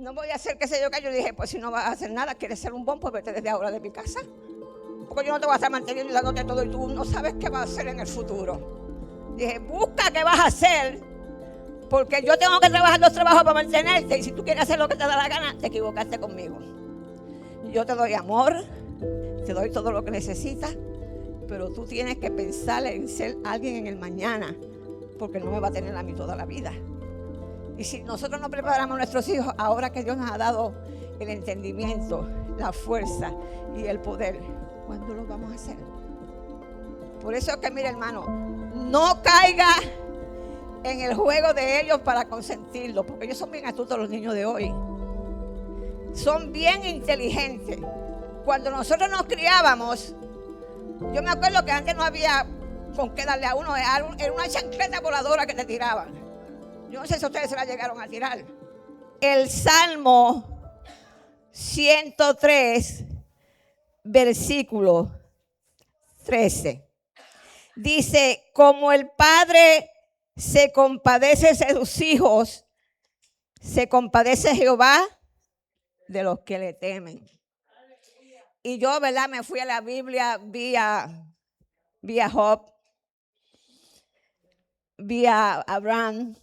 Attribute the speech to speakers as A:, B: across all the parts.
A: no voy a hacer qué sé yo qué. Yo dije, pues si no vas a hacer nada, quieres ser un bon, pues vete desde ahora de mi casa. Porque yo no te voy a estar manteniendo y dándote todo y tú no sabes qué vas a hacer en el futuro. Dije, busca qué vas a hacer, porque yo tengo que trabajar 2 trabajos para mantenerte, y si tú quieres hacer lo que te da la gana, te equivocaste conmigo. Yo te doy amor, te doy todo lo que necesitas, pero tú tienes que pensar en ser alguien en el mañana, porque no me va a tener a mí toda la vida. Y si nosotros no preparamos a nuestros hijos, ahora que Dios nos ha dado el entendimiento, la fuerza y el poder, ¿cuándo lo vamos a hacer? Por eso es que, mire, hermano, no caiga en el juego de ellos para consentirlo, porque ellos son bien astutos, los niños de hoy. Son bien inteligentes. Cuando nosotros nos criábamos, yo me acuerdo que antes no había con qué darle a uno, era una chancleta voladora que te tiraban. Yo no sé si ustedes se la llegaron a tirar. El Salmo 103, versículo 13. Dice, como el Padre se compadece de sus hijos, se compadece Jehová de los que le temen. Y yo, ¿verdad? Me fui a la Biblia, vi a Job, vi a Abraham,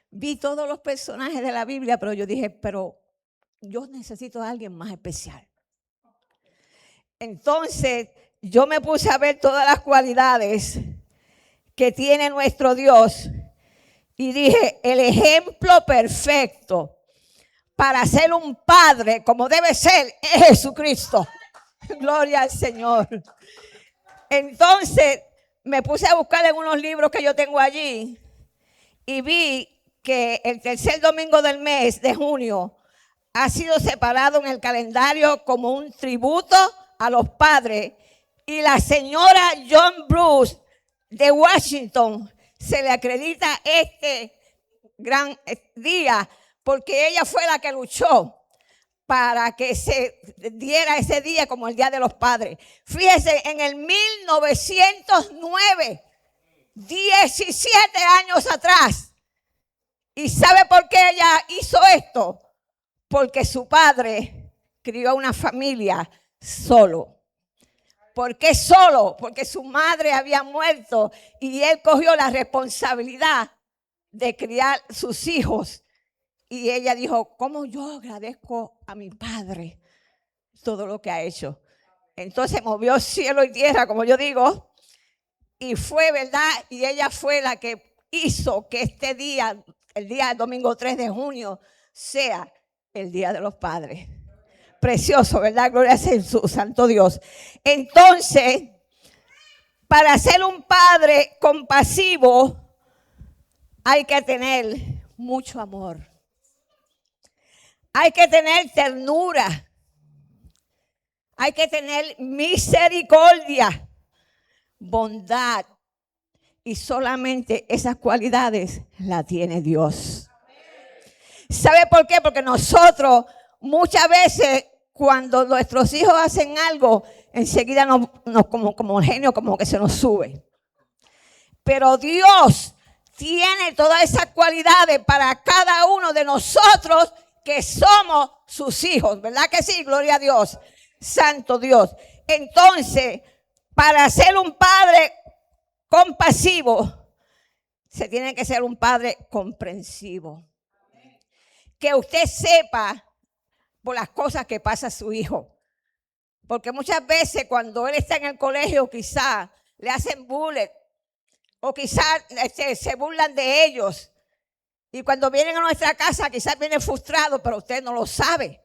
A: vi todos los personajes de la Biblia, pero yo dije, pero yo necesito a alguien más especial. Entonces, yo me puse a ver todas las cualidades que tiene nuestro Dios y dije, el ejemplo perfecto para ser un padre como debe ser es Jesucristo. Gloria al Señor. Entonces me puse a buscar en unos libros que yo tengo allí y vi que el tercer domingo del mes de junio ha sido separado en el calendario como un tributo a los padres, y la señora John Bruce de Washington se le acredita este gran día porque ella fue la que luchó para que se diera ese día como el Día de los Padres. Fíjese, en el 1909, 17 años atrás. ¿Y sabe por qué ella hizo esto? Porque su padre crió una familia solo. ¿Por qué solo? Porque su madre había muerto y él cogió la responsabilidad de criar sus hijos. Y ella dijo, ¿cómo yo agradezco a mi padre todo lo que ha hecho? Entonces movió cielo y tierra, como yo digo, y fue, ¿verdad? Y ella fue la que hizo que este día, el día del domingo 3 de junio, sea el Día de los Padres. Precioso, ¿verdad? Gloria a su santo Dios. Entonces, para ser un padre compasivo, hay que tener mucho amor. Hay que tener ternura. Hay que tener misericordia, bondad. Y solamente esas cualidades las tiene Dios. ¿Sabe por qué? Porque nosotros muchas veces cuando nuestros hijos hacen algo, enseguida nos como genio, como que se nos sube. Pero Dios tiene todas esas cualidades para cada uno de nosotros que somos sus hijos, ¿verdad que sí? Gloria a Dios, santo Dios. Entonces, para ser un padre compasivo, se tiene que ser un padre comprensivo. Que usted sepa por las cosas que pasa su hijo. Porque muchas veces cuando él está en el colegio quizás le hacen bullying o quizás se burlan de ellos. Y cuando vienen a nuestra casa quizás vienen frustrados, pero usted no lo sabe.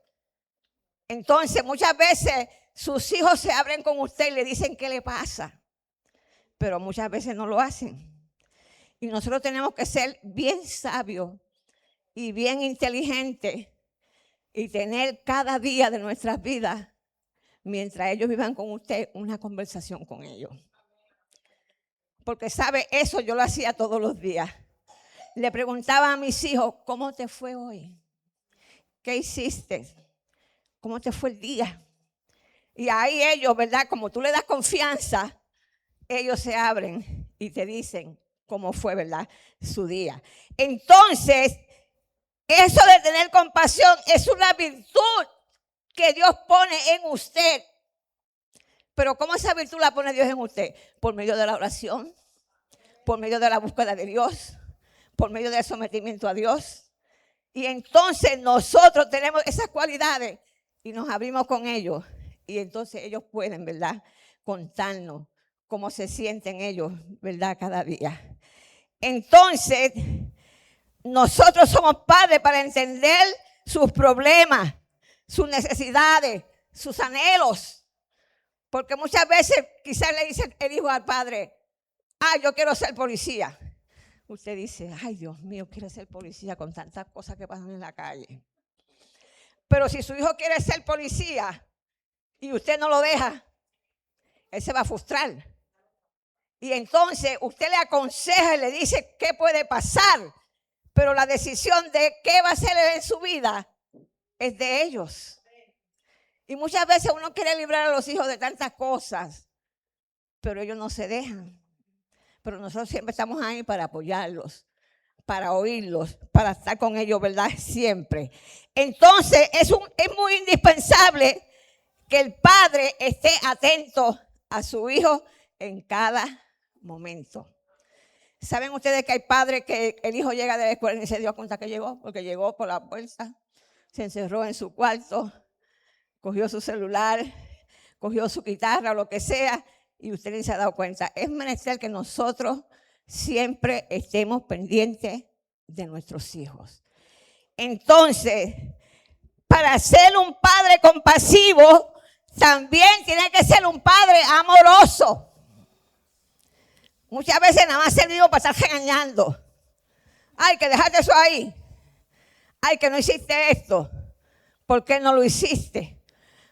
A: Entonces muchas veces sus hijos se abren con usted y le dicen qué le pasa. Pero muchas veces no lo hacen. Y nosotros tenemos que ser bien sabios y bien inteligentes y tener cada día de nuestras vidas, mientras ellos vivan con usted, una conversación con ellos. Porque sabe, eso yo lo hacía todos los días. Le preguntaba a mis hijos, ¿cómo te fue hoy? ¿Qué hiciste? ¿Cómo te fue el día? Y ahí ellos, ¿verdad? Como tú le das confianza, ellos se abren y te dicen cómo fue, ¿verdad? Su día. Entonces, Eso de tener compasión es una virtud que Dios pone en usted. Pero ¿cómo esa virtud la pone Dios en usted? Por medio de la oración, por medio de la búsqueda de Dios, por medio del sometimiento a Dios. Y entonces nosotros tenemos esas cualidades y nos abrimos con ellos. Y entonces ellos pueden, ¿verdad?, contarnos cómo se sienten ellos, ¿verdad?, cada día. Entonces, nosotros somos padres para entender sus problemas, sus necesidades, sus anhelos. Porque muchas veces quizás le dice el hijo al padre, yo quiero ser policía. Usted dice, ay Dios mío, quiere ser policía con tantas cosas que pasan en la calle. Pero si su hijo quiere ser policía y usted no lo deja, él se va a frustrar. Y entonces usted le aconseja y le dice qué puede pasar. Pero la decisión de qué va a hacer en su vida es de ellos. Y muchas veces uno quiere librar a los hijos de tantas cosas, pero ellos no se dejan. Pero nosotros siempre estamos ahí para apoyarlos, para oírlos, para estar con ellos, ¿verdad? Siempre. Entonces es muy indispensable que el padre esté atento a su hijo en cada momento. ¿Saben ustedes que hay padres que el hijo llega de la escuela y ni se dio cuenta que llegó? Porque llegó por la puerta, se encerró en su cuarto, cogió su celular, cogió su guitarra o lo que sea, y usted ni se ha dado cuenta. Es menester que nosotros siempre estemos pendientes de nuestros hijos. Entonces, para ser un padre compasivo, también tiene que ser un padre amoroso. Muchas veces nada más servimos para estar regañando. Ay, que dejaste eso ahí. Ay, que no hiciste esto. ¿Por qué no lo hiciste?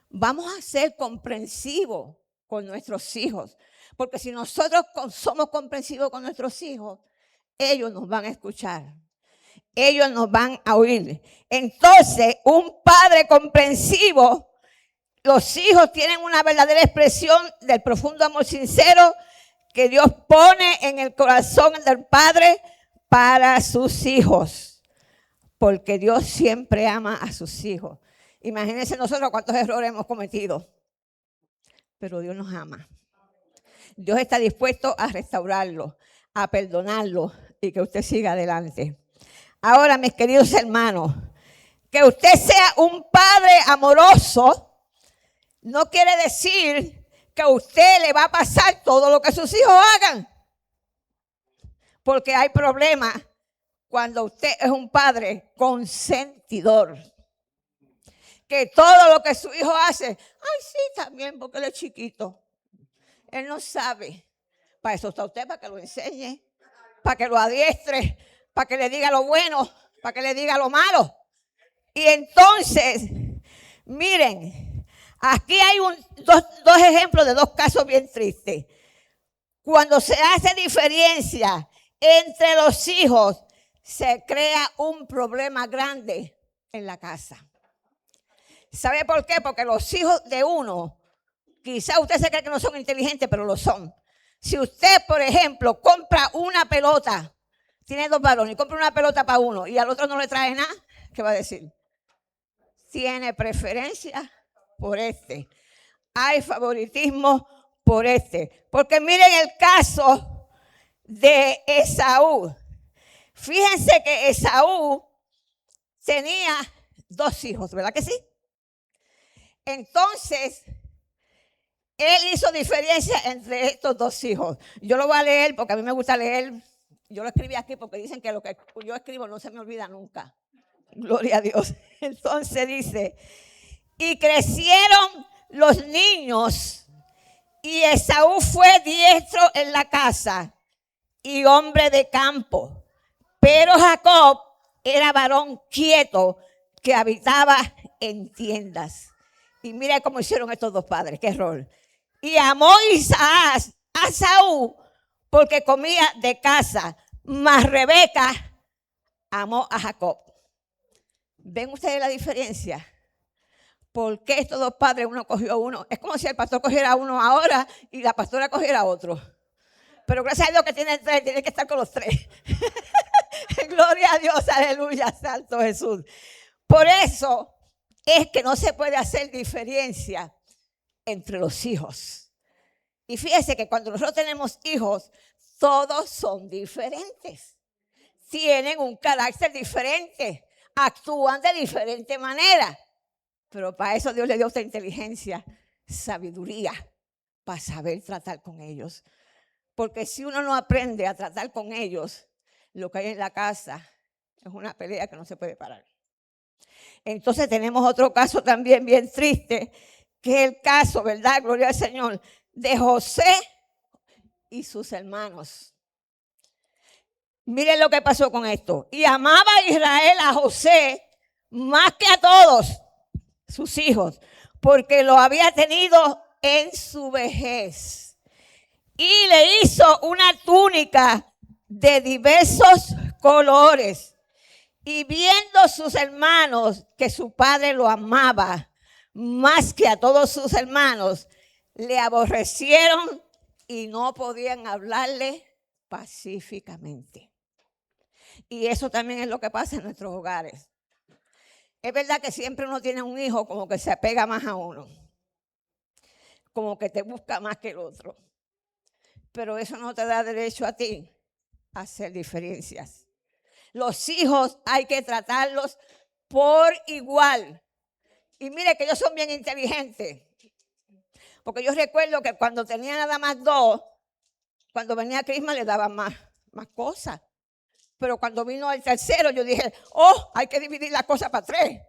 A: Vamos a ser comprensivos con nuestros hijos. Porque si nosotros somos comprensivos con nuestros hijos, ellos nos van a escuchar. Ellos nos van a oír. Entonces, un padre comprensivo, los hijos tienen una verdadera expresión del profundo amor sincero que Dios pone en el corazón del padre para sus hijos. Porque Dios siempre ama a sus hijos. Imagínense nosotros cuántos errores hemos cometido. Pero Dios nos ama. Dios está dispuesto a restaurarlo, a perdonarlo y que usted siga adelante. Ahora, mis queridos hermanos, que usted sea un padre amoroso no quiere decir que a usted le va a pasar todo lo que sus hijos hagan. Porque hay problemas cuando usted es un padre consentidor. Que todo lo que su hijo hace, ay sí, también, porque él es chiquito. Él no sabe. Para eso está usted, para que lo enseñe, para que lo adiestre, para que le diga lo bueno, para que le diga lo malo. Y entonces, miren, aquí hay dos ejemplos de dos casos bien tristes. Cuando se hace diferencia entre los hijos, se crea un problema grande en la casa. ¿Sabe por qué? Porque los hijos de uno, quizá usted se cree que no son inteligentes, pero lo son. Si usted, por ejemplo, compra una pelota, tiene dos varones, compra una pelota para uno y al otro no le trae nada, ¿qué va a decir? Tiene preferencia por este. Hay favoritismo por este. Porque miren el caso de Esaú. Fíjense que Esaú tenía dos hijos, ¿verdad que sí? Entonces, él hizo diferencia entre estos dos hijos. Yo lo voy a leer porque a mí me gusta leer. Yo lo escribí aquí porque dicen que lo que yo escribo no se me olvida nunca. Gloria a Dios. Entonces dice, y crecieron los niños y Esaú fue diestro en la casa y hombre de campo. Pero Jacob era varón quieto que habitaba en tiendas. Y mira cómo hicieron estos dos padres, qué error. Y amó Isaac a Esaú porque comía de casa, mas Rebeca amó a Jacob. ¿Ven ustedes la diferencia? ¿Por qué estos dos padres, uno cogió uno? Es como si el pastor cogiera uno ahora y la pastora cogiera otro. Pero gracias a Dios que tiene 3, tiene que estar con los 3. Gloria a Dios, aleluya, santo Jesús. Por eso es que no se puede hacer diferencia entre los hijos. Y fíjese que cuando nosotros tenemos hijos, todos son diferentes. Tienen un carácter diferente, actúan de diferente manera. Pero para eso Dios le dio esta inteligencia, sabiduría, para saber tratar con ellos. Porque si uno no aprende a tratar con ellos, lo que hay en la casa es una pelea que no se puede parar. Entonces tenemos otro caso también bien triste, que es el caso, ¿verdad? Gloria al Señor, de José y sus hermanos. Miren lo que pasó con esto. Y amaba a Israel a José más que a todos sus hijos, porque lo había tenido en su vejez. Y le hizo una túnica de diversos colores. Y viendo sus hermanos que su padre lo amaba más que a todos sus hermanos, le aborrecieron y no podían hablarle pacíficamente. Y eso también es lo que pasa en nuestros hogares. Es verdad que siempre uno tiene un hijo como que se apega más a uno, como que te busca más que el otro. Pero eso no te da derecho a ti a hacer diferencias. Los hijos hay que tratarlos por igual. Y mire que ellos son bien inteligentes. Porque yo recuerdo que cuando tenía nada más 2, cuando venía Crisma le daban más cosas. Pero cuando vino el tercero yo dije, hay que dividir la cosa para 3.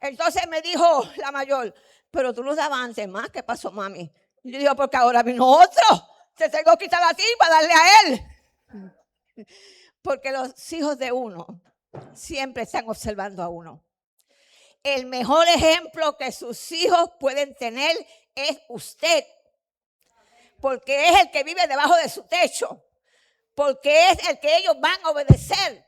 A: Entonces me dijo la mayor, pero tú nos dabas antes más. ¿Qué pasó, mami? Y yo digo, porque ahora vino otro. Te tengo que quitar a ti para darle a él. Porque los hijos de uno siempre están observando a uno. El mejor ejemplo que sus hijos pueden tener es usted. Porque es el que vive debajo de su techo. Porque es el que ellos van a obedecer.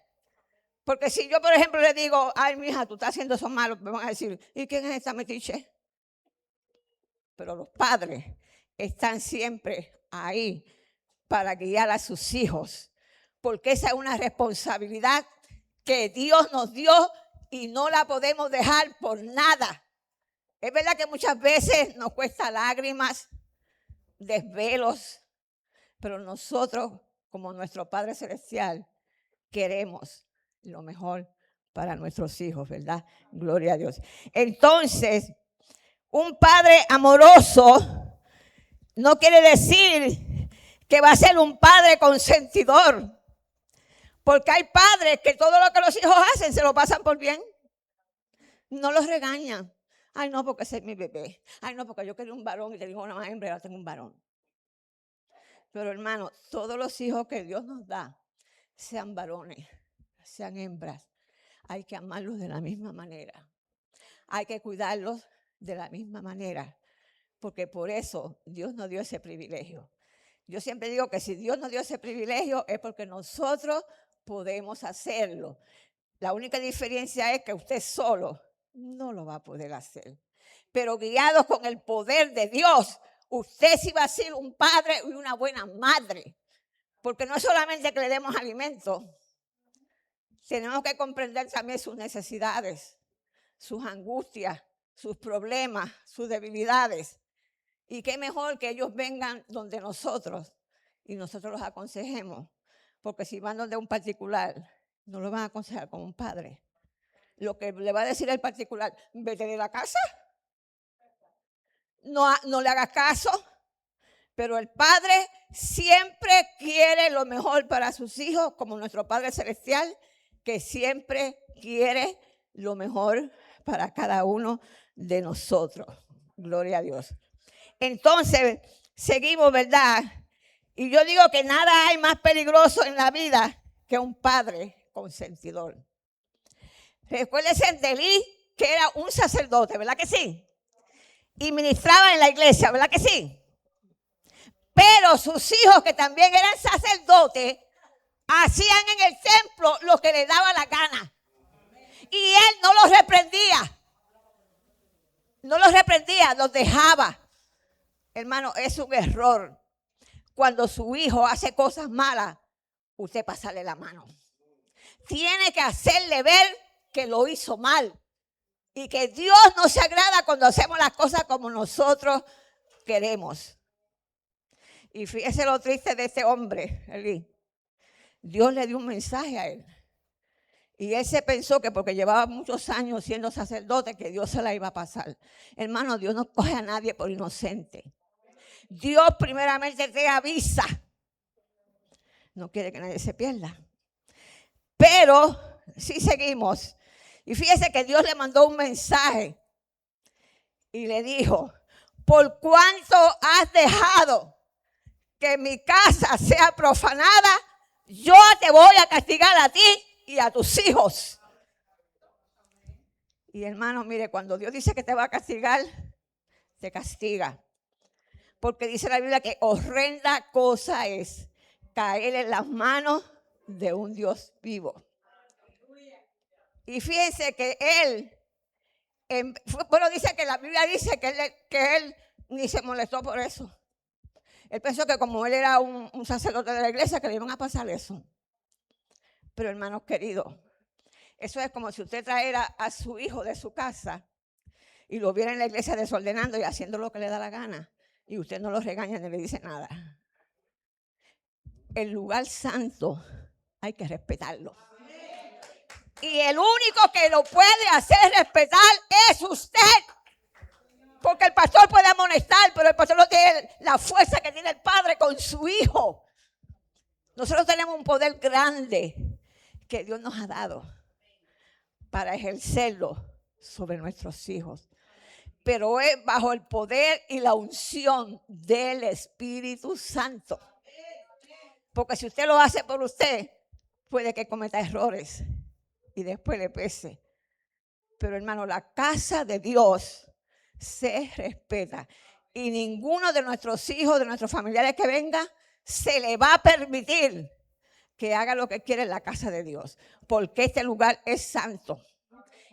A: Porque si yo, por ejemplo, le digo, ay, mija, tú estás haciendo eso malo, me van a decir, ¿y quién es esta metiche? Pero los padres están siempre ahí para guiar a sus hijos. Porque esa es una responsabilidad que Dios nos dio y no la podemos dejar por nada. Es verdad que muchas veces nos cuesta lágrimas, desvelos, pero nosotros, como nuestro Padre Celestial, queremos lo mejor para nuestros hijos, ¿verdad? Gloria a Dios. Entonces, un padre amoroso no quiere decir que va a ser un padre consentidor. Porque hay padres que todo lo que los hijos hacen se lo pasan por bien. No los regañan. Ay, no, porque ese es mi bebé. Ay, no, porque yo quería un varón y te digo una hembra y ahora tengo un varón. Pero hermano, todos los hijos que Dios nos da, sean varones, sean hembras, hay que amarlos de la misma manera. Hay que cuidarlos de la misma manera. Porque por eso Dios nos dio ese privilegio. Yo siempre digo que si Dios nos dio ese privilegio es porque nosotros podemos hacerlo. La única diferencia es que usted solo no lo va a poder hacer. Pero guiados con el poder de Dios, usted sí va a ser un padre y una buena madre. Porque no es solamente que le demos alimento. Tenemos que comprender también sus necesidades, sus angustias, sus problemas, sus debilidades. Y qué mejor que ellos vengan donde nosotros y nosotros los aconsejemos. Porque si van donde un particular, no lo van a aconsejar como un padre. Lo que le va a decir el particular, vete de la casa. No le hagas caso. Pero el padre siempre quiere lo mejor para sus hijos, como nuestro Padre Celestial, que siempre quiere lo mejor para cada uno de nosotros. Gloria a Dios. Entonces, seguimos, ¿verdad? Y yo digo que nada hay más peligroso en la vida que un padre consentidor. Recuérdense de Elí, que era un sacerdote, ¿verdad que sí? Y ministraba en la iglesia, ¿verdad que sí? Pero sus hijos, que también eran sacerdotes, hacían en el templo lo que les daba la gana. Y él no los reprendía. No los reprendía, los dejaba. Hermano, es un error cuando su hijo hace cosas malas, usted pasarle la mano. Tiene que hacerle ver que lo hizo mal y que Dios no se agrada cuando hacemos las cosas como nosotros queremos. Y fíjese lo triste de este hombre, Eli. Dios le dio un mensaje a él. Y él se pensó que porque llevaba muchos años siendo sacerdote, que Dios se la iba a pasar. Hermano, Dios no coge a nadie por inocente. Dios primeramente te avisa. No quiere que nadie se pierda. Pero sí seguimos. Y fíjese que Dios le mandó un mensaje. Y le dijo, por cuanto has dejado que mi casa sea profanada, yo te voy a castigar a ti y a tus hijos. Y hermano, mire, cuando Dios dice que te va a castigar, te castiga. Porque dice la Biblia que horrenda cosa es caer en las manos de un Dios vivo. Y fíjense que él, bueno, dice que la Biblia dice que él ni se molestó por eso. Él pensó que como él era un sacerdote de la iglesia, que le iban a pasar eso. Pero hermanos queridos, eso es como si usted trajera a su hijo de su casa y lo viera en la iglesia desordenando y haciendo lo que le da la gana. Y usted no lo regaña ni le dice nada. El lugar santo hay que respetarlo. Y el único que lo puede hacer respetar es usted. Porque el pastor puede amonestar, pero el pastor no tiene la fuerza que tiene el padre con su hijo. Nosotros tenemos un poder grande que Dios nos ha dado para ejercerlo sobre nuestros hijos. Pero es bajo el poder y la unción del Espíritu Santo. Porque si usted lo hace por usted, puede que cometa errores y después le pese. Pero hermano, la casa de Dios se respeta. Y ninguno de nuestros hijos, de nuestros familiares que venga, se le va a permitir que haga lo que quiere en la casa de Dios. Porque este lugar es santo.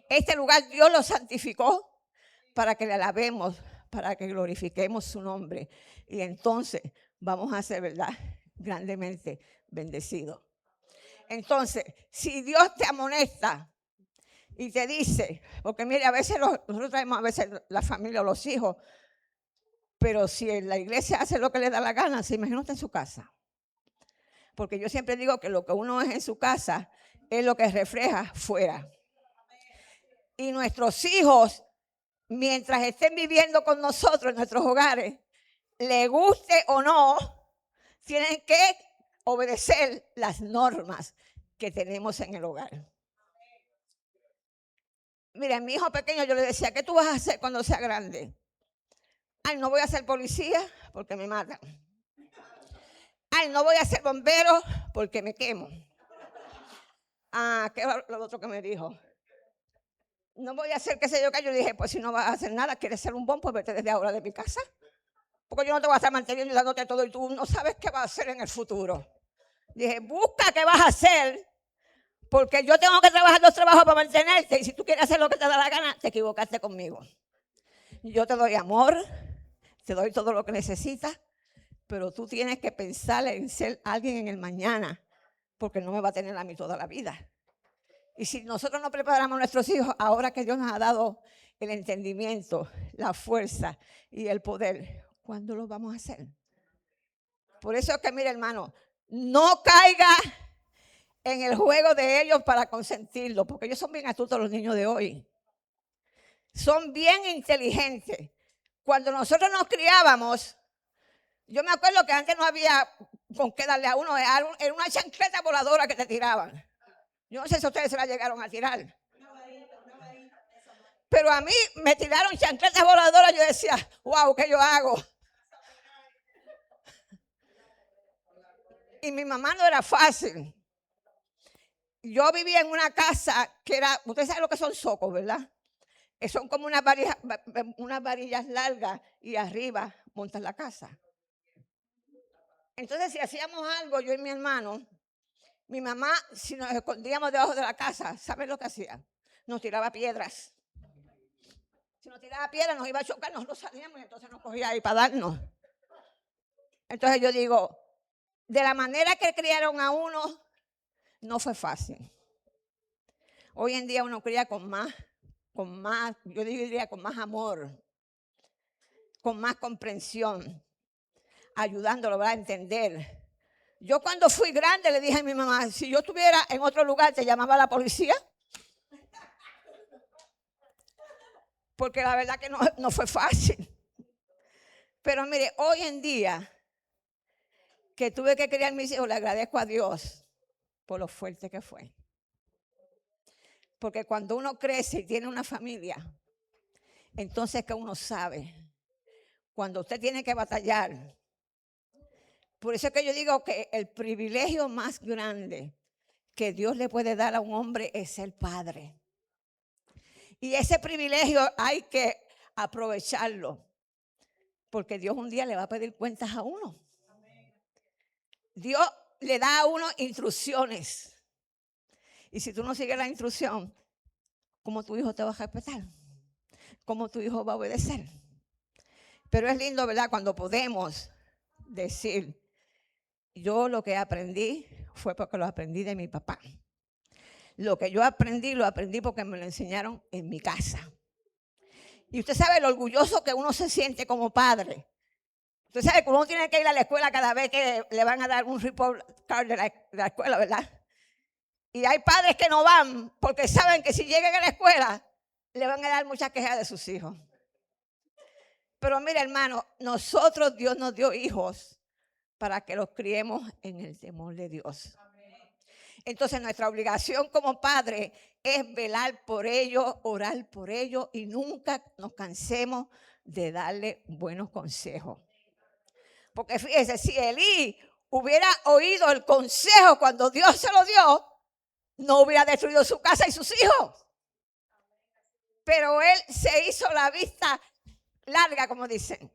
A: Este lugar Dios lo santificó para que le alabemos, para que glorifiquemos su nombre. Y entonces vamos a ser, ¿verdad?, grandemente bendecidos. Entonces, si Dios te amonesta y te dice, porque mire, a veces nosotros traemos a veces la familia o los hijos, pero si en la iglesia hace lo que le da la gana, se imagina usted en su casa. Porque yo siempre digo que lo que uno es en su casa es lo que refleja fuera. Y nuestros hijos, mientras estén viviendo con nosotros en nuestros hogares, le guste o no, tienen que obedecer las normas que tenemos en el hogar. Mira, a mi hijo pequeño yo le decía, ¿qué tú vas a hacer cuando sea grande? Ay, no voy a ser policía porque me matan. Ay, no voy a ser bombero porque me quemo. ¿Qué es lo otro que me dijo? No voy a hacer qué sé yo qué. Yo dije, pues si no vas a hacer nada, quieres ser un bombo, pues vete desde ahora de mi casa. Porque yo no te voy a estar manteniendo y dándote todo y tú no sabes qué vas a hacer en el futuro. Dije, busca qué vas a hacer, porque yo tengo que trabajar 2 trabajos para mantenerte. Y si tú quieres hacer lo que te da la gana, te equivocaste conmigo. Yo te doy amor, te doy todo lo que necesitas, pero tú tienes que pensar en ser alguien en el mañana, porque no me va a tener a mí toda la vida. Y si nosotros no preparamos a nuestros hijos, ahora que Dios nos ha dado el entendimiento, la fuerza y el poder, ¿cuándo lo vamos a hacer? Por eso es que, mire, hermano, no caiga en el juego de ellos para consentirlo, porque ellos son bien astutos los niños de hoy. Son bien inteligentes. Cuando nosotros nos criábamos, yo me acuerdo que antes no había con qué darle a uno, era una chancleta voladora que te tiraban. Yo no sé si ustedes se la llegaron a tirar. Pero a mí me tiraron chancletas voladoras, yo decía, wow, ¿qué yo hago? Y mi mamá no era fácil. Yo vivía en una casa que era, ustedes saben lo que son zocos, ¿verdad? Que son como unas varillas largas y arriba montan la casa. Entonces, si hacíamos algo, yo y mi hermano, mi mamá, si nos escondíamos debajo de la casa, ¿saben lo que hacía? Nos tiraba piedras. Si nos tiraba piedras, nos iba a chocar, nosotros salíamos y entonces nos cogía ahí para darnos. Entonces yo digo, de la manera que criaron a uno, no fue fácil. Hoy en día uno cría con más, yo diría con más amor, con más comprensión, ayudándolo a entender. Yo cuando fui grande le dije a mi mamá, si yo estuviera en otro lugar, ¿te llamaba la policía? Porque la verdad que no fue fácil. Pero mire, hoy en día que tuve que criar a mis hijos, le agradezco a Dios por lo fuerte que fue. Porque cuando uno crece y tiene una familia, entonces que uno sabe, cuando usted tiene que batallar. Por eso es que yo digo que el privilegio más grande que Dios le puede dar a un hombre es ser padre. Y ese privilegio hay que aprovecharlo, porque Dios un día le va a pedir cuentas a uno. Dios le da a uno instrucciones. Y si tú no sigues la instrucción, ¿cómo tu hijo te va a respetar? ¿Cómo tu hijo va a obedecer? Pero es lindo, ¿verdad? Cuando podemos decir, yo lo que aprendí fue porque lo aprendí de mi papá. Lo que yo aprendí, lo aprendí porque me lo enseñaron en mi casa. Y usted sabe lo orgulloso que uno se siente como padre. Usted sabe que uno tiene que ir a la escuela cada vez que le van a dar un report card de la escuela, ¿verdad? Y hay padres que no van porque saben que si llegan a la escuela le van a dar muchas quejas de sus hijos. Pero mire, hermano, nosotros, Dios nos dio hijos para que los criemos en el temor de Dios. Entonces nuestra obligación como padre es velar por ellos, orar por ellos y nunca nos cansemos de darle buenos consejos. Porque fíjese, si Elí hubiera oído el consejo cuando Dios se lo dio, no hubiera destruido su casa y sus hijos. Pero él se hizo la vista larga, como dicen.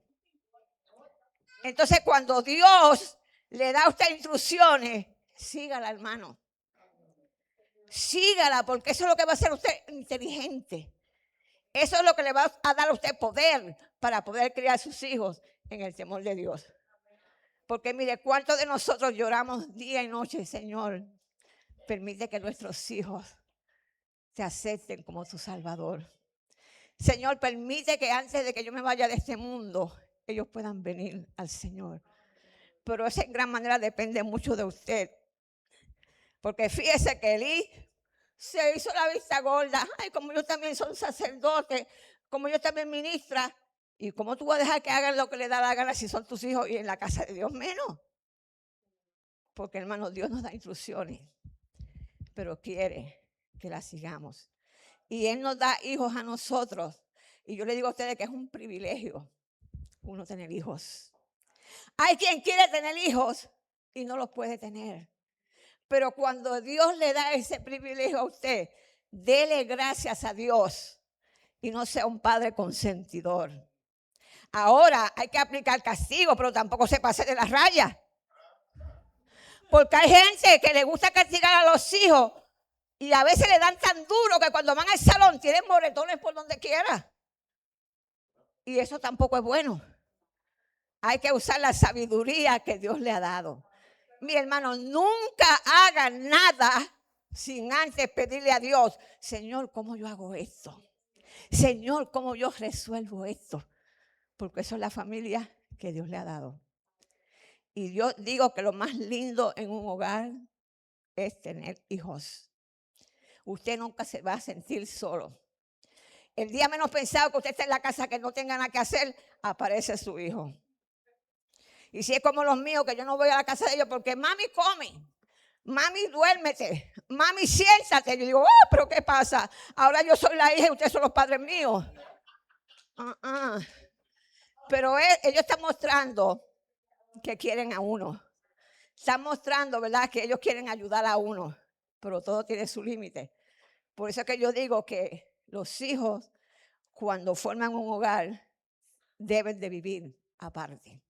A: Entonces cuando Dios le da a usted instrucciones, sígala, hermano. Sígala, porque eso es lo que va a hacer usted inteligente. Eso es lo que le va a dar a usted poder para poder criar a sus hijos en el temor de Dios. Porque mire, ¿cuántos de nosotros lloramos día y noche? Señor, permite que nuestros hijos te acepten como tu Salvador. Señor, permite que antes de que yo me vaya de este mundo, ellos puedan venir al Señor. Pero eso en gran manera depende mucho de usted. Porque fíjese que Elí se hizo la vista gorda. Ay, como yo también soy sacerdote, como yo también ministra. ¿Y cómo tú vas a dejar que hagan lo que le da la gana si son tus hijos y en la casa de Dios menos? Porque, hermano, Dios nos da instrucciones, pero quiere que las sigamos. Y Él nos da hijos a nosotros. Y yo le digo a ustedes que es un privilegio uno tener hijos. Hay quien quiere tener hijos y no los puede tener. Pero cuando Dios le da ese privilegio a usted, dele gracias a Dios y no sea un padre consentidor. Ahora hay que aplicar castigo, pero tampoco se pase de las rayas. Porque hay gente que le gusta castigar a los hijos y a veces le dan tan duro que cuando van al salón tienen moretones por donde quiera. Y eso tampoco es bueno. Hay que usar la sabiduría que Dios le ha dado. Mi hermano, nunca haga nada sin antes pedirle a Dios, Señor, ¿cómo yo hago esto? Señor, ¿cómo yo resuelvo esto? Porque eso es la familia que Dios le ha dado. Y yo digo que lo más lindo en un hogar es tener hijos. Usted nunca se va a sentir solo. El día menos pensado que usted esté en la casa que no tenga nada que hacer, aparece su hijo. Y si es como los míos, que yo no voy a la casa de ellos porque mami come, mami duérmete, mami siéntate. Yo digo, oh, pero ¿qué pasa? Ahora yo soy la hija y ustedes son los padres míos. Pero ellos están mostrando que quieren a uno. Están mostrando, ¿verdad?, que ellos quieren ayudar a uno. Pero todo tiene su límite. Por eso es que yo digo que los hijos, cuando forman un hogar, deben de vivir aparte.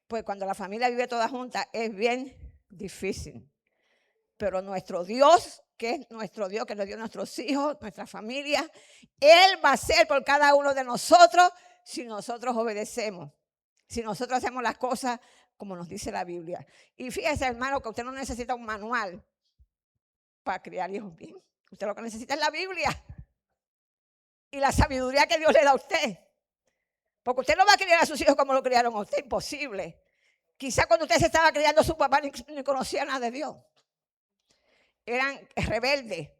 A: Pues cuando la familia vive toda junta es bien difícil. Pero nuestro Dios, que es nuestro Dios que nos dio nuestros hijos, nuestra familia, Él va a hacer por cada uno de nosotros si nosotros obedecemos. si nosotros hacemos las cosas como nos dice la Biblia. Y fíjese, hermano, que usted no necesita un manual para criar hijos bien. Usted lo que necesita es la Biblia y la sabiduría que Dios le da a usted. Porque usted no va a criar a sus hijos como lo criaron a usted, imposible. Quizá cuando usted se estaba criando, su papá ni conocía nada de Dios. Eran rebeldes.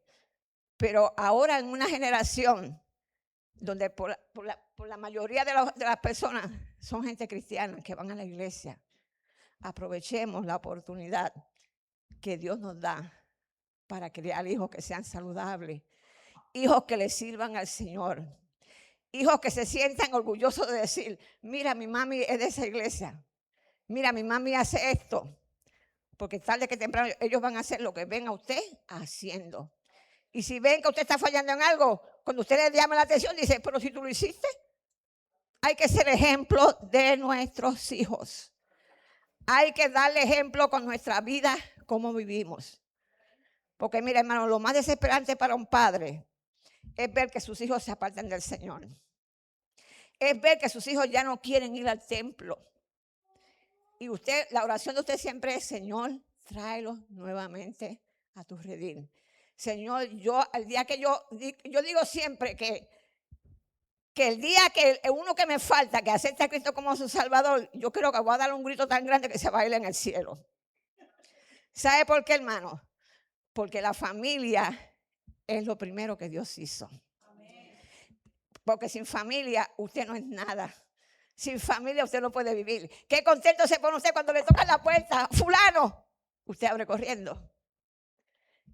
A: Pero ahora en una generación donde por la mayoría de las personas son gente cristiana que van a la iglesia, aprovechemos la oportunidad que Dios nos da para criar hijos que sean saludables, hijos que le sirvan al Señor, hijos que se sientan orgullosos de decir, mira, mi mami es de esa iglesia, mira, mi mami hace esto, porque tarde que temprano ellos van a hacer lo que ven a usted haciendo. Y si ven que usted está fallando en algo, cuando usted le llama la atención, dice, pero si tú lo hiciste, hay que ser ejemplo de nuestros hijos. Hay que darle ejemplo con nuestra vida, cómo vivimos. Porque mira, hermano, lo más desesperante para un padre es ver que sus hijos se apartan del Señor. Es ver que sus hijos ya no quieren ir al templo. Y usted, la oración de usted siempre es, Señor, tráelos nuevamente a tu redil. Señor, el día que yo digo siempre que el día que uno que me falta, que acepta a Cristo como su Salvador, yo creo que voy a dar un grito tan grande que se va a ir en el cielo. ¿Sabe por qué, hermano? Porque la familia es lo primero que Dios hizo. Porque sin familia usted no es nada. Sin familia usted no puede vivir. Qué contento se pone usted cuando le tocan la puerta. Fulano, usted abre corriendo.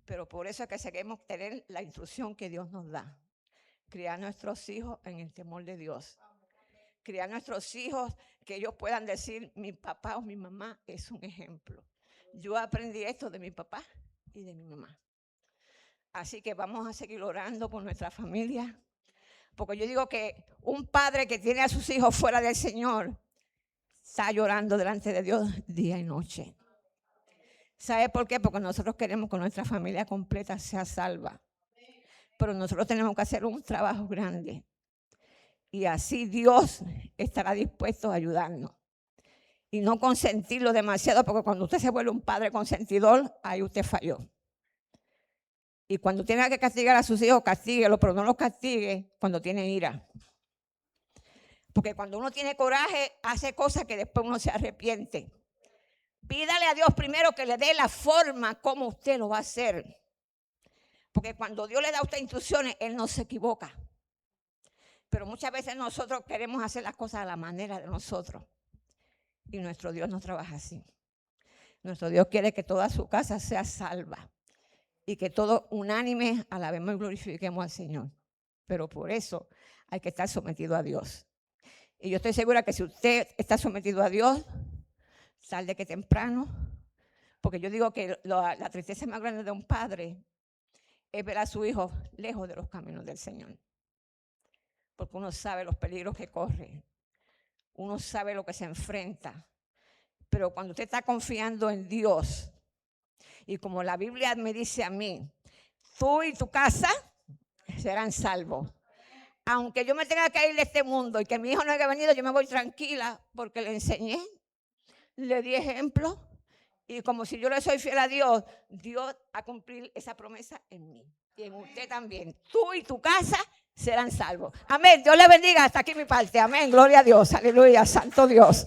A: Pero por eso es que queremos tener la instrucción que Dios nos da. Criar nuestros hijos en el temor de Dios. Criar nuestros hijos que ellos puedan decir, mi papá o mi mamá es un ejemplo. Yo aprendí esto de mi papá y de mi mamá. Así que vamos a seguir orando por nuestra familia. Porque yo digo que un padre que tiene a sus hijos fuera del Señor está llorando delante de Dios día y noche. ¿Sabe por qué? Porque nosotros queremos que nuestra familia completa sea salva. Pero nosotros tenemos que hacer un trabajo grande. Y así Dios estará dispuesto a ayudarnos. Y no consentirlo demasiado, porque cuando usted se vuelve un padre consentidor, ahí usted falló. Y cuando tenga que castigar a sus hijos, castíguelo, pero no los castigue cuando tiene ira. Porque cuando uno tiene coraje, hace cosas que después uno se arrepiente. Pídale a Dios primero que le dé la forma como usted lo va a hacer. Porque cuando Dios le da a usted instrucciones, Él no se equivoca. Pero muchas veces nosotros queremos hacer las cosas a la manera de nosotros. Y nuestro Dios no trabaja así. Nuestro Dios quiere que toda su casa sea salva. Y que todos unánime alabemos y glorifiquemos al Señor. Pero por eso hay que estar sometido a Dios. Y yo estoy segura que si usted está sometido a Dios, tarde que temprano, porque yo digo que la tristeza más grande de un padre es ver a su hijo lejos de los caminos del Señor. Porque uno sabe los peligros que corre, uno sabe lo que se enfrenta. Pero cuando usted está confiando en Dios, y como la Biblia me dice a mí, tú y tu casa serán salvos. Aunque yo me tenga que ir de este mundo y que mi hijo no haya venido, yo me voy tranquila porque le enseñé, le di ejemplo. Y como si yo le soy fiel a Dios, Dios va a cumplir esa promesa en mí. Y en usted también. Tú y tu casa serán salvos. Amén. Dios le bendiga. Hasta aquí mi parte. Amén. Gloria a Dios. Aleluya. Santo Dios.